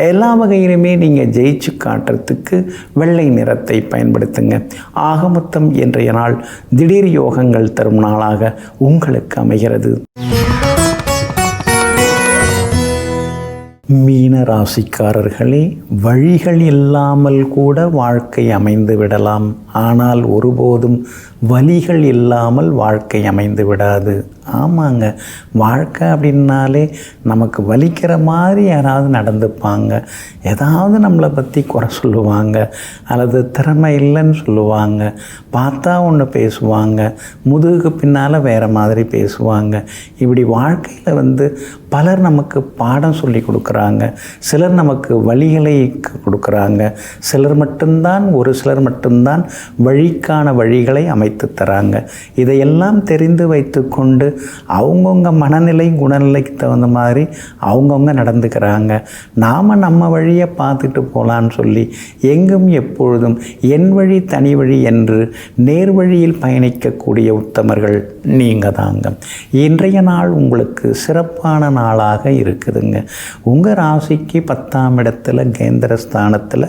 [SPEAKER 1] எல்லா வகையிலுமே நீங்கள் ஜெயிச்சு காட்டுறதுக்கு வெள்ளை நிறத்தை பயன்படுத்துங்க. ஆக மொத்தம் இன்றைய நாள் திடீர் யோகங்கள் தரும் நாளாக உங்களுக்கு அமைகிறது. மீன ராசிக்காரர்களே, வழிகள் இல்லாமல் கூட வாழ்க்கை அமைந்து விடலாம். ஆனால் ஒருபோதும் வலிகள் இல்லாமல் வாழ்க்கை அமைந்து விடாது. ஆமாங்க, வாழ்க்கை அப்படின்னாலே நமக்கு வலிக்கிற மாதிரி யாராவது நடந்துப்பாங்க, ஏதாவது நம்மளை பற்றி குறை சொல்லுவாங்க, அல்லது திறமை இல்லைன்னு சொல்லுவாங்க, பார்த்தா ஒன்று பேசுவாங்க, முதுகுக்கு பின்னால் வேறு மாதிரி பேசுவாங்க. இப்படி வாழ்க்கையில் பலர் நமக்கு பாடம் சொல்லி கொடுக்குறாங்க. சிலர் நமக்கு வழிகளை கொடுக்குறாங்க. ஒரு சிலர் மட்டும்தான் வழிக்கான வழிகளை அமைத்து தராங்க. இதையெல்லாம் தெரிந்து வைத்து கொண்டு அவங்கவுங்க மனநிலை, குணநிலைக்கு தகுந்த மாதிரி அவங்கவுங்க நடந்துக்கிறாங்க. நாம் நம்ம வழியை பார்த்துட்டு போகலான்னு சொல்லி எங்கும் எப்பொழுதும் என் வழி தனி வழி என்று நேர்வழியில் பயணிக்கக்கூடிய உத்தமர்கள் நீங்கள் தாங்க. இன்றைய நாள் உங்களுக்கு சிறப்பான நாளாக இருக்குதுங்க. உங்கள் ராசிக்கு 10ஆம் இடத்துல கேந்திரஸ்தானத்தில்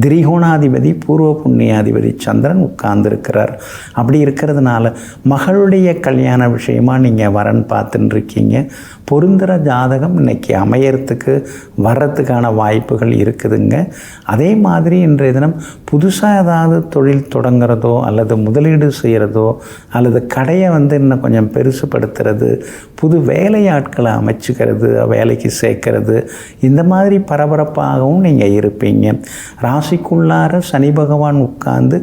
[SPEAKER 1] திரிகோணாதிபதி, பூர்வ புண்ணியாதிபதி சந்திரன் உட்கார்ந்துருக்கிறார். அப்படி இருக்கிறதுனால மகளுடைய கல்யாண விஷயமாக நீங்கள் வரன் பார்த்துட்டு இருக்கீங்க. பொருந்துகிற ஜாதகம் இன்றைக்கி அமையறதுக்கு வர்றதுக்கான வாய்ப்புகள் இருக்குதுங்க. அதே மாதிரி இன்றைய தினம் புதுசாக ஏதாவது தொழில் தொடங்குறதோ அல்லது முதலீடு செய்கிறதோ அல்லது கடையை இன்னும் கொஞ்சம் பெருசுப்படுத்துறது, புது வேலையாட்களை அமைச்சுக்கிறது, வேலைக்கு சேர்க்கறது, இந்த மாதிரி பரபரப்பாகவும் நீங்கள் இருப்பீங்க. ராசிக்குள்ளார சனி பகவான் உட்கார்ந்து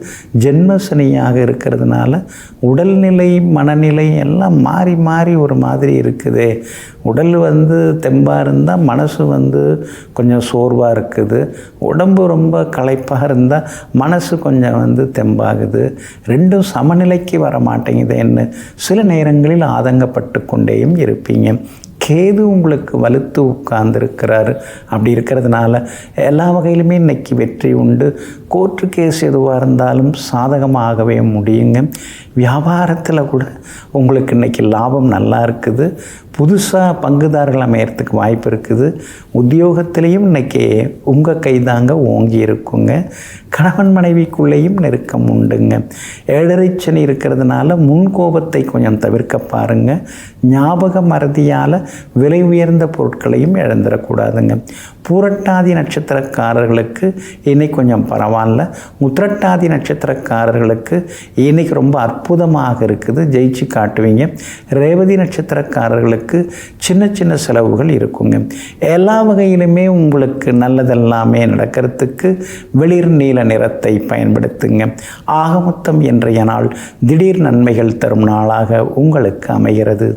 [SPEAKER 1] ஜென்ம சனியாக இருக்கிறதுனால உடல்நிலை, மனநிலை எல்லாம் மாறி மாறி ஒரு மாதிரி இருக்குது. உடல் தெம்பாக இருந்தால் மனசு கொஞ்சம் சோர்வாக இருக்குது. உடம்பு ரொம்ப களைப்பாக இருந்தால் மனசு கொஞ்சம் தெம்பாகுது. ரெண்டும் சமநிலைக்கு வர மாட்டேங்குதுன்னு சில நேரங்களில் ஆதங்கப்பட்டு கொண்டேயும் இருப்பீங்க. கேது உங்களுக்கு வலுத்து உட்கார்ந்துருக்கிறாரு. அப்படி இருக்கிறதுனால எல்லா வகையிலுமே இன்றைக்கி வெற்றி உண்டு. கோர்ட்டு கேஸ் எதுவாக இருந்தாலும் சாதகமாகவே முடியுங்க. வியாபாரத்தில் கூட உங்களுக்கு இன்றைக்கி லாபம் நல்லா இருக்குது. புதுசாக பங்குதாரர்கள் அமையறதுக்கு வாய்ப்பு இருக்குது. உத்தியோகத்திலையும் இன்றைக்கி உங்கள் கைதாங்க ஓங்கி இருக்குங்க. கணவன் மனைவிக்குள்ளேயும் நெருக்கம் உண்டுங்க. 7.5 சனி இருக்கிறதுனால முன்கோபத்தை கொஞ்சம் தவிர்க்க பாருங்கள். ஞாபக மறதியால் விலை உயர்ந்த பொருட்களையும் இழந்துடக்கூடாதுங்க. பூரட்டாதி நட்சத்திரக்காரர்களுக்கு இன்னைக்கு கொஞ்சம் பரவாயில்ல. உத்திரட்டாதி நட்சத்திரக்காரர்களுக்கு இன்னைக்கு ரொம்ப அற்புதமாக இருக்குது, ஜெயிச்சு காட்டுவீங்க. ரேவதி நட்சத்திரக்காரர்களுக்கு சின்ன சின்ன செலவுகள் இருக்குங்க. எல்லா வகையிலுமே உங்களுக்கு நல்லதெல்லாமே நடக்கிறதுக்கு வெளிர் நீல நிறத்தை பயன்படுத்துங்க. ஆக மொத்தம் இன்றைய நாள் திடீர் நன்மைகள் தரும் நாளாக உங்களுக்கு அமைகிறது.